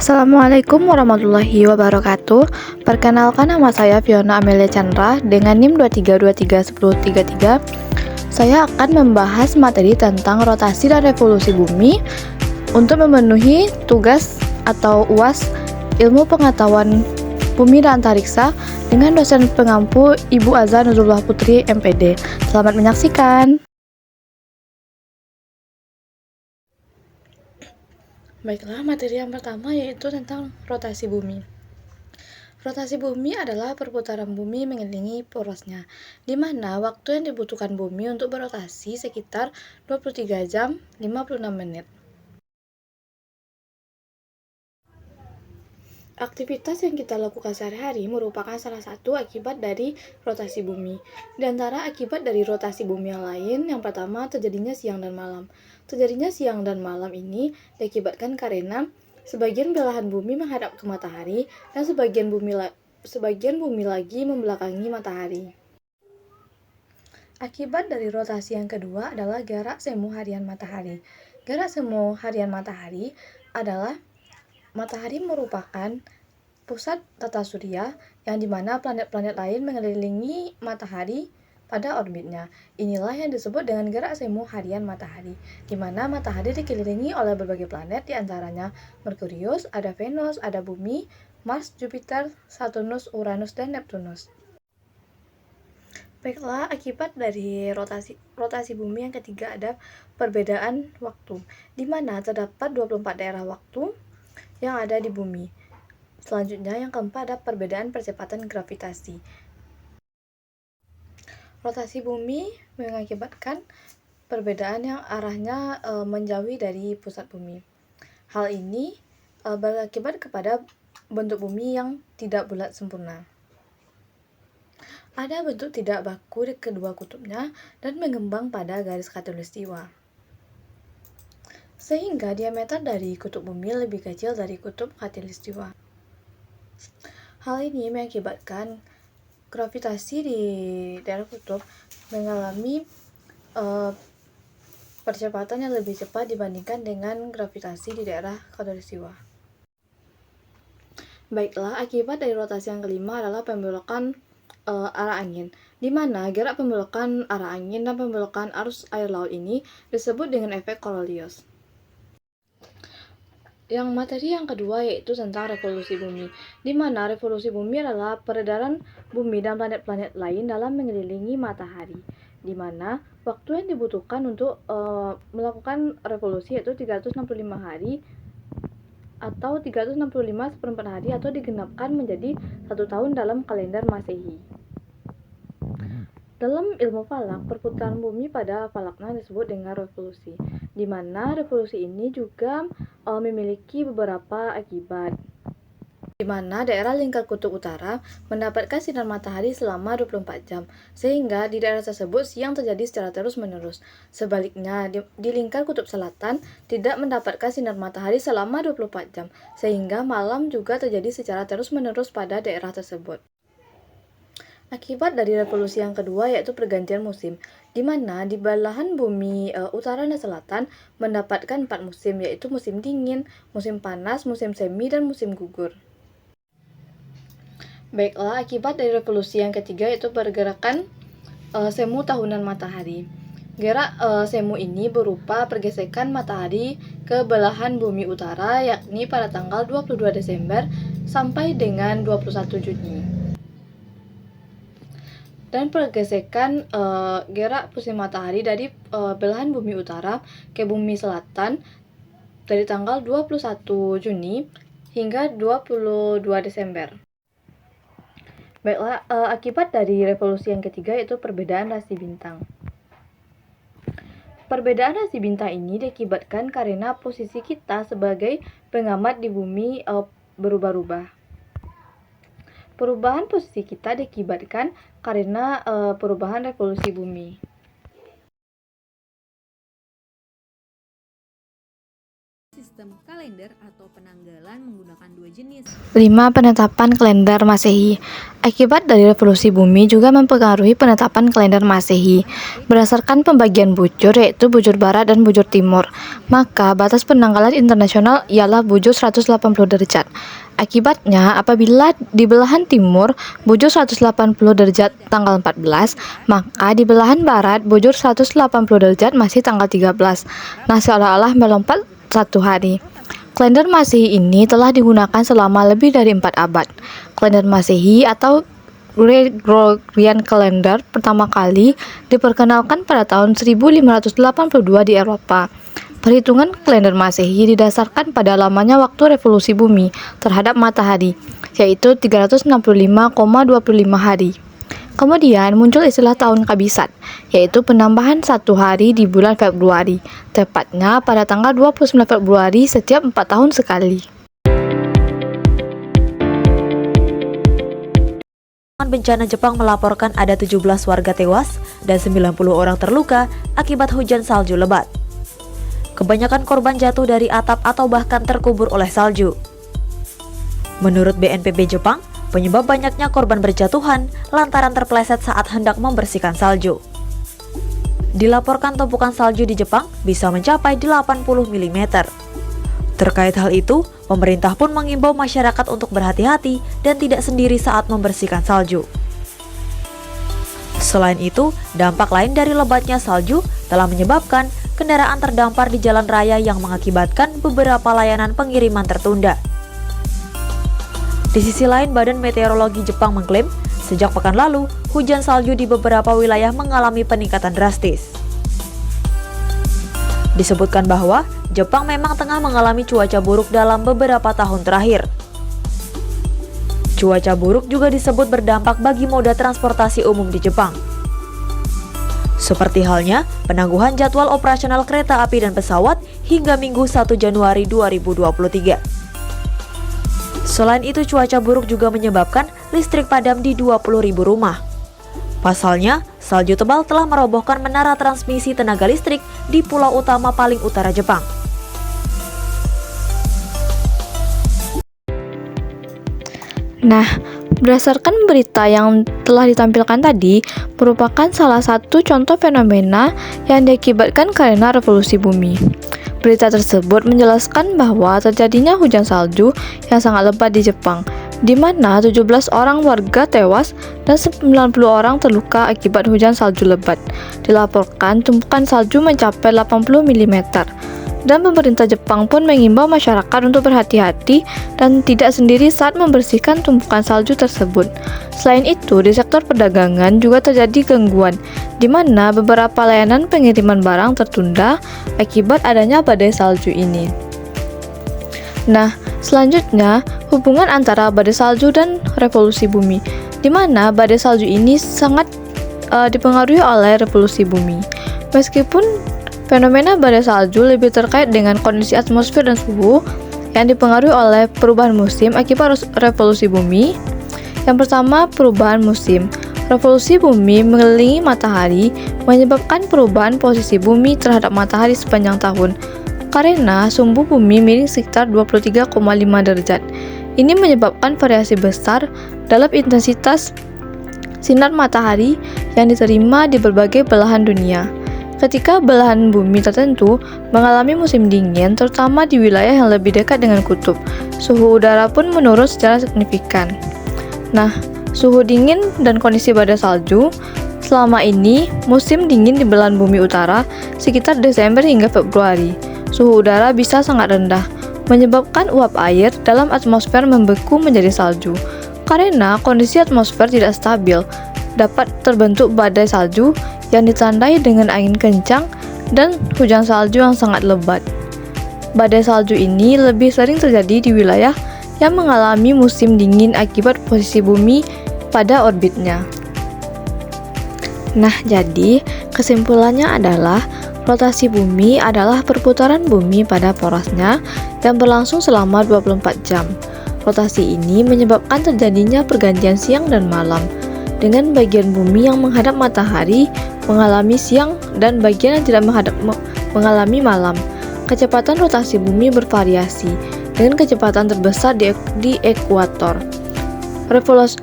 Assalamualaikum warahmatullahi wabarakatuh. Perkenalkan, nama saya Fiona Amelia Chandra dengan NIM 23231033. Saya akan membahas materi tentang rotasi dan revolusi bumi untuk memenuhi tugas atau UAS Ilmu Pengetahuan Bumi dan Antariksa dengan dosen pengampu Ibu Aza Nurullah Putri MPD. Selamat menyaksikan. Baiklah, materi yang pertama yaitu tentang rotasi bumi. Rotasi bumi adalah perputaran bumi mengelilingi porosnya, di mana waktu yang dibutuhkan bumi untuk berotasi sekitar 23 jam 56 menit. Aktivitas yang kita lakukan sehari-hari merupakan salah satu akibat dari rotasi bumi. Di antara akibat dari rotasi bumi yang lain, yang pertama terjadinya siang dan malam. Terjadinya siang dan malam ini diakibatkan karena sebagian belahan bumi menghadap ke matahari dan sebagian bumi lagi membelakangi matahari. Akibat dari rotasi yang kedua adalah gerak semu harian matahari. Gerak semu harian matahari adalah matahari merupakan pusat tata surya yang dimana planet-planet lain mengelilingi matahari pada orbitnya. Inilah yang disebut dengan gerak semu harian matahari, di mana matahari dikelilingi oleh berbagai planet, diantaranya Merkurius, ada Venus, ada Bumi, Mars, Jupiter, Saturnus, Uranus, dan Neptunus. Baiklah, akibat dari rotasi bumi yang ketiga ada perbedaan waktu, di mana terdapat 24 daerah waktu yang ada di bumi. Selanjutnya, yang keempat ada perbedaan percepatan gravitasi. Rotasi bumi mengakibatkan perbedaan yang arahnya menjauhi dari pusat bumi. Hal ini berakibat kepada bentuk bumi yang tidak bulat sempurna. Ada bentuk tidak baku di kedua kutubnya dan mengembang pada garis khatulistiwa, sehingga diameter dari kutub bumi lebih kecil dari kutub khatulistiwa. Hal ini mengakibatkan gravitasi di daerah kutub mengalami percepatan yang lebih cepat dibandingkan dengan gravitasi di daerah khatulistiwa. Baiklah, akibat dari rotasi yang kelima adalah pembelokan arah angin, di mana gerak pembelokan arah angin dan pembelokan arus air laut ini disebut dengan efek Coriolis. Yang materi yang kedua yaitu tentang revolusi bumi, di mana revolusi bumi adalah peredaran bumi dan planet-planet lain dalam mengelilingi matahari, di mana waktu yang dibutuhkan untuk melakukan revolusi yaitu 365 hari atau 365 hari atau digenapkan menjadi 1 tahun dalam kalender Masehi. Dalam ilmu falak, perputaran bumi pada falaknya disebut dengan revolusi, di mana revolusi ini juga memiliki beberapa akibat, di mana daerah lingkar kutub utara mendapatkan sinar matahari selama 24 jam, sehingga di daerah tersebut siang terjadi secara terus-menerus. Sebaliknya, di lingkar kutub selatan tidak mendapatkan sinar matahari selama 24 jam, sehingga malam juga terjadi secara terus-menerus pada daerah tersebut. Akibat dari revolusi yang kedua yaitu pergantian musim, di mana di belahan bumi utara dan selatan mendapatkan 4 musim, yaitu musim dingin, musim panas, musim semi, dan musim gugur. Baiklah, akibat dari revolusi yang ketiga yaitu pergerakan semu tahunan matahari. Gerak semu ini berupa pergesekan matahari ke belahan bumi utara, yakni pada tanggal 22 Desember sampai dengan 21 Juni. Dan pergesekan gerak pusing matahari dari belahan bumi utara ke bumi selatan dari tanggal 21 Juni hingga 22 Desember. Baiklah, akibat dari revolusi yang ketiga yaitu perbedaan rasi bintang. Perbedaan rasi bintang ini diakibatkan karena posisi kita sebagai pengamat di bumi berubah-ubah. Perubahan posisi kita diakibatkan karena perubahan revolusi bumi. sistem kalender atau penanggalan menggunakan dua jenis. 5. Penetapan kalender Masehi. Akibat dari revolusi bumi juga mempengaruhi penetapan kalender Masehi. Berdasarkan pembagian bujur, yaitu bujur barat dan bujur timur, maka batas penanggalan internasional ialah bujur 180 derajat. Akibatnya, apabila di belahan timur bujur 180 derajat tanggal 14, maka di belahan barat bujur 180 derajat masih tanggal 13. Nah, seolah-olah melompat satu hari. Kalender Masehi ini telah digunakan selama lebih dari 4 abad. Kalender Masehi atau Gregorian Calendar pertama kali diperkenalkan pada tahun 1582 di Eropa. Perhitungan kalender Masehi didasarkan pada lamanya waktu revolusi bumi terhadap matahari, yaitu 365,25 hari. Kemudian muncul istilah tahun kabisat, yaitu penambahan satu hari di bulan Februari, tepatnya pada tanggal 29 Februari setiap 4 tahun sekali. Bencana Jepang melaporkan ada 17 warga tewas dan 90 orang terluka akibat hujan salju lebat. Kebanyakan korban jatuh dari atap atau bahkan terkubur oleh salju. Menurut BNPB Jepang, penyebab banyaknya korban berjatuhan lantaran terpeleset saat hendak membersihkan salju. Dilaporkan tumpukan salju di Jepang bisa mencapai 80 mm. Terkait hal itu, pemerintah pun mengimbau masyarakat untuk berhati-hati dan tidak sendiri saat membersihkan salju. Selain itu, dampak lain dari lebatnya salju telah menyebabkan kendaraan terdampar di jalan raya yang mengakibatkan beberapa layanan pengiriman tertunda. Di sisi lain, Badan Meteorologi Jepang mengklaim, sejak pekan lalu, hujan salju di beberapa wilayah mengalami peningkatan drastis. Disebutkan bahwa Jepang memang tengah mengalami cuaca buruk dalam beberapa tahun terakhir. Cuaca buruk juga disebut berdampak bagi moda transportasi umum di Jepang. Seperti halnya penangguhan jadwal operasional kereta api dan pesawat hingga Minggu 1 Januari 2023. Selain itu, cuaca buruk juga menyebabkan listrik padam di 20.000 rumah. Pasalnya, salju tebal telah merobohkan menara transmisi tenaga listrik di pulau utama paling utara Jepang. Nah, berdasarkan berita yang telah ditampilkan tadi, merupakan salah satu contoh fenomena yang diakibatkan karena revolusi bumi. Berita tersebut menjelaskan bahwa terjadinya hujan salju yang sangat lebat di Jepang, di mana 17 orang warga tewas dan 90 orang terluka akibat hujan salju lebat. Dilaporkan tumpukan salju mencapai 80 mm. Dan pemerintah Jepang pun mengimbau masyarakat untuk berhati-hati dan tidak sendiri saat membersihkan tumpukan salju tersebut. Selain itu, di sektor perdagangan juga terjadi gangguan, di mana beberapa layanan pengiriman barang tertunda akibat adanya badai salju ini. Nah, selanjutnya, hubungan antara badai salju dan revolusi bumi, di mana badai salju ini sangat dipengaruhi oleh revolusi bumi. Meskipun fenomena badai salju lebih terkait dengan kondisi atmosfer dan suhu yang dipengaruhi oleh perubahan musim akibat revolusi bumi. Yang pertama, perubahan musim. Revolusi bumi mengelilingi matahari menyebabkan perubahan posisi bumi terhadap matahari sepanjang tahun, karena sumbu bumi miring sekitar 23,5 derajat. Ini menyebabkan variasi besar dalam intensitas sinar matahari yang diterima di berbagai belahan dunia. Ketika belahan bumi tertentu mengalami musim dingin, terutama di wilayah yang lebih dekat dengan kutub, suhu udara pun menurun secara signifikan. Nah, suhu dingin dan kondisi badai salju, selama ini musim dingin di belahan bumi utara sekitar Desember hingga Februari. Suhu udara bisa sangat rendah, menyebabkan uap air dalam atmosfer membeku menjadi salju. Karena kondisi atmosfer tidak stabil, dapat terbentuk badai salju yang ditandai dengan angin kencang dan hujan salju yang sangat lebat. Badai salju ini lebih sering terjadi di wilayah yang mengalami musim dingin akibat posisi bumi pada orbitnya. Nah, jadi kesimpulannya adalah rotasi bumi adalah perputaran bumi pada porosnya yang berlangsung selama 24 jam. Rotasi ini menyebabkan terjadinya pergantian siang dan malam, dengan bagian bumi yang menghadap matahari mengalami siang dan bagian yang tidak menghadap mengalami malam. Kecepatan rotasi bumi bervariasi, dengan kecepatan terbesar di ekuator.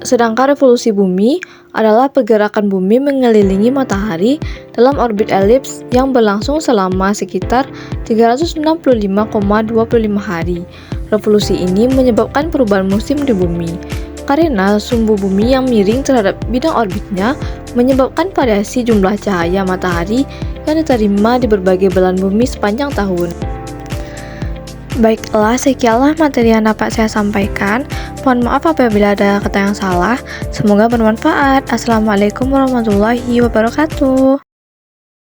Sedangkan revolusi bumi adalah pergerakan bumi mengelilingi matahari dalam orbit elips yang berlangsung selama sekitar 365,25 hari. Revolusi ini menyebabkan perubahan musim di bumi, karena sumbu bumi yang miring terhadap bidang orbitnya menyebabkan variasi jumlah cahaya matahari yang diterima di berbagai belahan bumi sepanjang tahun. Baiklah, sekianlah materi yang dapat saya sampaikan. Mohon maaf apabila ada kata yang salah. Semoga bermanfaat. Assalamualaikum warahmatullahi wabarakatuh.